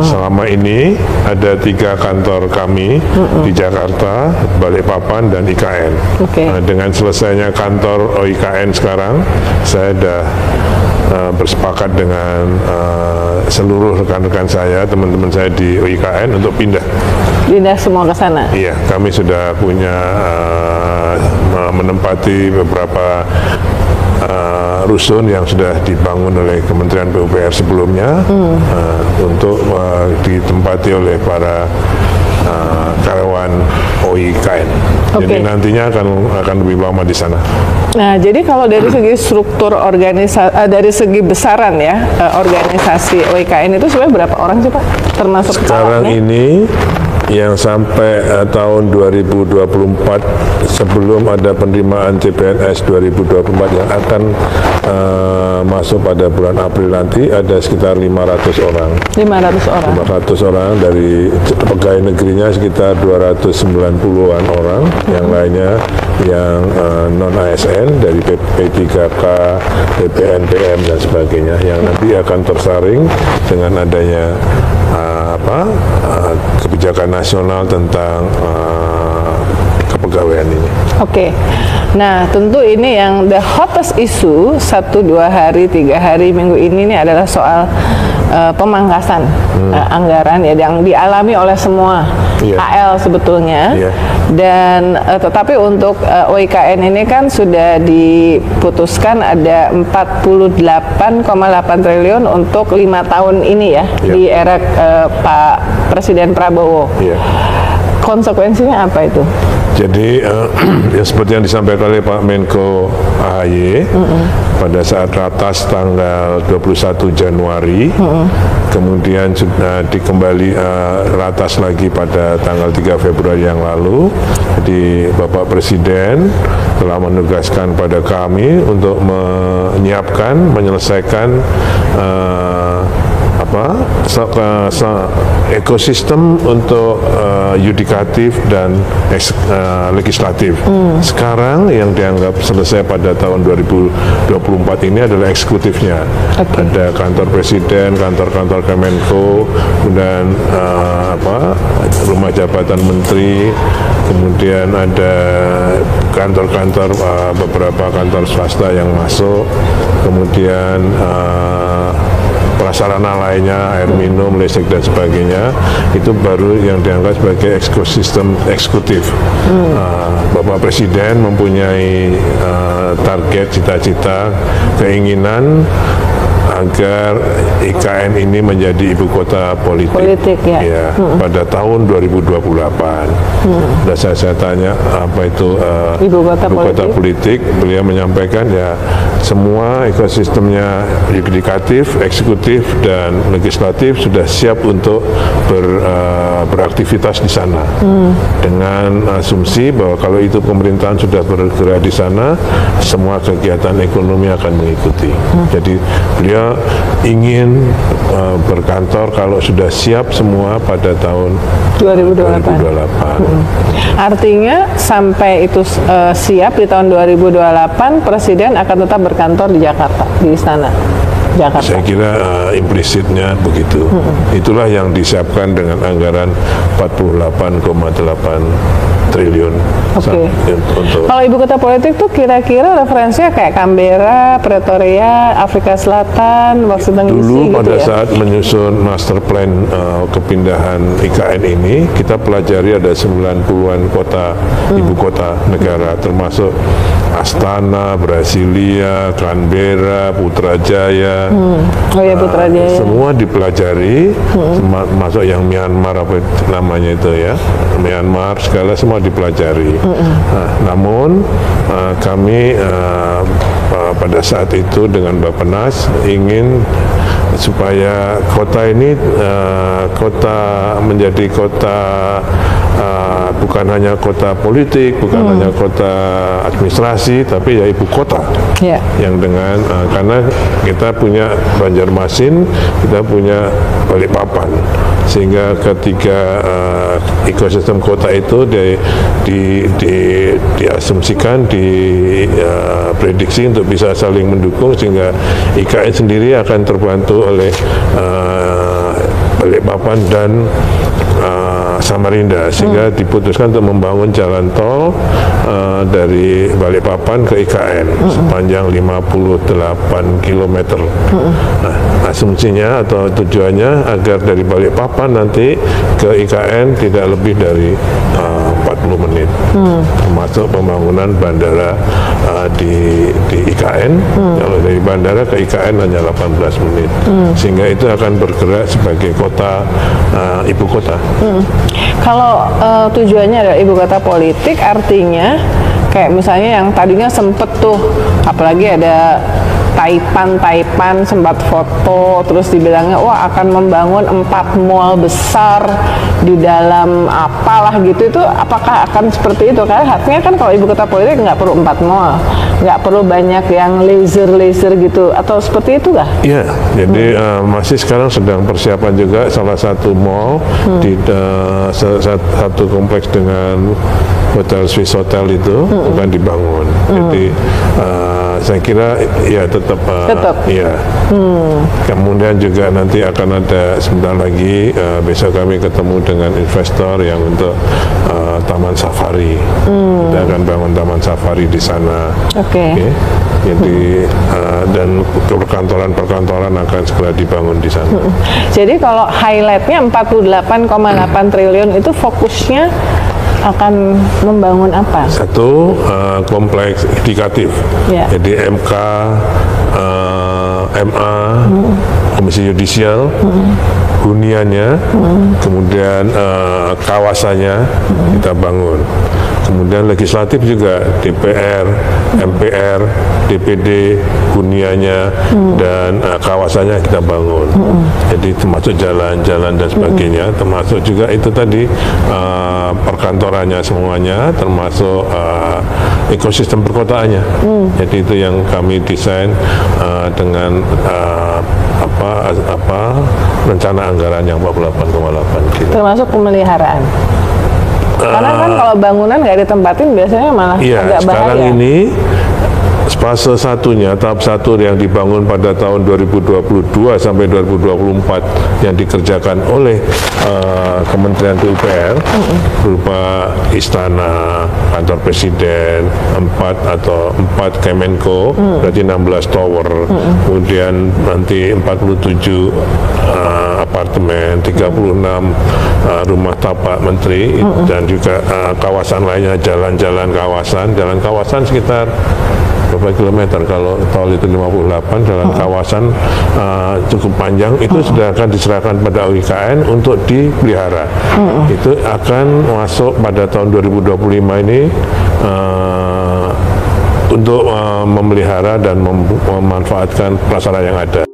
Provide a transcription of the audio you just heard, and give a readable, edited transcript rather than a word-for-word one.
Selama ini ada 3 kantor kami di Jakarta, Balikpapan, dan IKN. Nah, dengan selesainya kantor OIKN sekarang, saya sudah bersepakat dengan seluruh rekan-rekan saya, teman-teman saya di OIKN untuk pindah semua ke sana. Iya, kami sudah punya menempati beberapa rusun yang sudah dibangun oleh Kementerian PUPR sebelumnya untuk ditempati oleh para karyawan OIKN. Jadi nantinya akan lebih lama di sana. Nah, jadi kalau dari segi struktur organisasi, dari segi besaran ya, organisasi OIKN itu sebenarnya berapa orang sih Pak? Termasuk sekarang ini yang sampai tahun 2024 sebelum ada penerimaan CPNS 2024 yang akan masuk pada bulan April nanti ada sekitar 500 orang. 500 orang dari pegawai negerinya sekitar 290-an orang, yang lainnya yang non ASN dari P3K, PPN, dan sebagainya yang nanti akan tersaring dengan adanya kebijakan nasional tentang kepegawaian ini. Nah tentu ini yang the hottest issue 1, 2 hari, 3 hari, minggu ini adalah soal pemangkasan anggaran ya, yang dialami oleh semua AL sebetulnya. Dan tetapi untuk OIKN ini kan sudah diputuskan ada 48,8 triliun untuk 5 tahun ini ya, di era Pak Presiden Prabowo. Konsekuensinya apa itu? Jadi ya seperti yang disampaikan oleh Pak Menko AHY pada saat ratas tanggal 21 Januari, kemudian sudah dikembali ratas lagi pada tanggal 3 Februari yang lalu. Jadi Bapak Presiden telah menugaskan pada kami untuk menyiapkan, menyelesaikan ekosistem untuk yudikatif dan legislatif. Sekarang yang dianggap selesai pada tahun 2024 ini adalah eksekutifnya. Ada kantor presiden, kantor-kantor Kemenko, kemudian rumah jabatan menteri, kemudian ada kantor-kantor beberapa kantor swasta yang masuk, kemudian prasarana lainnya, air minum, listrik, dan sebagainya, itu baru yang dianggap sebagai ekosistem eksekutif. Bapak Presiden mempunyai target, cita-cita, keinginan agar IKN ini menjadi ibu kota politik pada tahun 2028. Dan saya tanya apa itu ibu kota politik, beliau menyampaikan ya semua ekosistemnya yudikatif, eksekutif, dan legislatif sudah siap untuk beraktivitas di sana. Dengan asumsi bahwa kalau itu pemerintahan sudah bergerak di sana, semua kegiatan ekonomi akan mengikuti. Jadi beliau ingin berkantor kalau sudah siap semua pada tahun 2028. Artinya sampai itu siap di tahun 2028, Presiden akan tetap berkantor di Jakarta, di Istana Jakarta. Saya kira implisitnya begitu. Itulah yang disiapkan dengan anggaran 48,8 triliun. Kalau ibu kota politik tuh kira-kira referensinya kayak Canberra, Pretoria, Afrika Selatan, Washington DC dulu pada gitu ya? Saat menyusun master plan kepindahan IKN ini, kita pelajari ada 90-an kota ibu kota negara, termasuk Astana, Brasilia, Canberra, Putrajaya. Putrajaya. Semua dipelajari, masuk yang Myanmar apa namanya itu ya, Myanmar segala semua dipelajari. Namun kami pada saat itu dengan Bappenas ingin supaya kota ini menjadi kota bukan hanya kota politik, bukan hanya kota administrasi, tapi ya ibu kota yang dengan karena kita punya Banjarmasin, kita punya Balikpapan, sehingga ketiga ekosistem kota itu diasumsikan, diprediksi untuk bisa saling mendukung, sehingga IKN sendiri akan terbantu oleh Balikpapan dan Samarinda, sehingga diputuskan untuk membangun jalan tol dari Balikpapan ke IKN sepanjang 58 km. Nah, asumsinya atau tujuannya agar dari Balikpapan nanti ke IKN tidak lebih dari 40 menit, termasuk pembangunan bandara di IKN. Kalau dari bandara ke IKN hanya 18 menit, sehingga itu akan bergerak sebagai kota ibu kota. Kalau tujuannya adalah ibu kota politik, artinya kayak misalnya yang tadinya sempet tuh, apalagi ada Taipan sempat foto, terus dibilangnya wah akan membangun 4 mall besar di dalam apalah gitu, itu apakah akan seperti itu? Karena artinya kan kalau ibu kota politik nggak perlu 4 mall, nggak perlu banyak yang laser gitu, atau seperti itu kah? Iya, jadi masih sekarang sedang persiapan juga salah satu mall di satu kompleks dengan Hotel Swiss Hotel itu akan dibangun. Jadi saya kira ya tetap. Ya. Kemudian juga nanti akan ada sebentar lagi besok kami ketemu dengan investor yang untuk taman safari. Kita akan bangun taman safari di sana. Okay. Jadi dan perkantoran akan segera dibangun di sana. Jadi kalau highlightnya 48,8 triliun itu fokusnya akan membangun apa? Satu, kompleks indikatif. Jadi MK, MA, Komisi Yudisial, huniannya, kemudian kawasannya kita bangun. Kemudian legislatif juga, DPR, MPR, DPD, huniannya, dan kawasannya kita bangun. Jadi termasuk jalan-jalan dan sebagainya, termasuk juga itu tadi perkantorannya semuanya, termasuk ekosistem perkotaannya. Jadi itu yang kami desain dengan rencana anggaran yang 48,8 gitu. Termasuk pemeliharaan. Karena kan kalau bangunan nggak ditempatin biasanya malah agak bahaya. Sekarang ini fase satunya, tahap 1 yang dibangun pada tahun 2022 sampai 2024 yang dikerjakan oleh Kementerian PUPR berupa istana, kantor presiden, 4 Kemenko, berarti 16 tower, kemudian nanti 47 apartemen, 36 rumah tapak menteri, dan juga kawasan lainnya, jalan kawasan sekitar berapa kilometer, kalau tol itu 58, jalan kawasan cukup panjang, itu sudah akan diserahkan pada UIKN untuk dipelihara. Itu akan masuk pada tahun 2025 ini untuk memelihara dan memanfaatkan prasarana yang ada.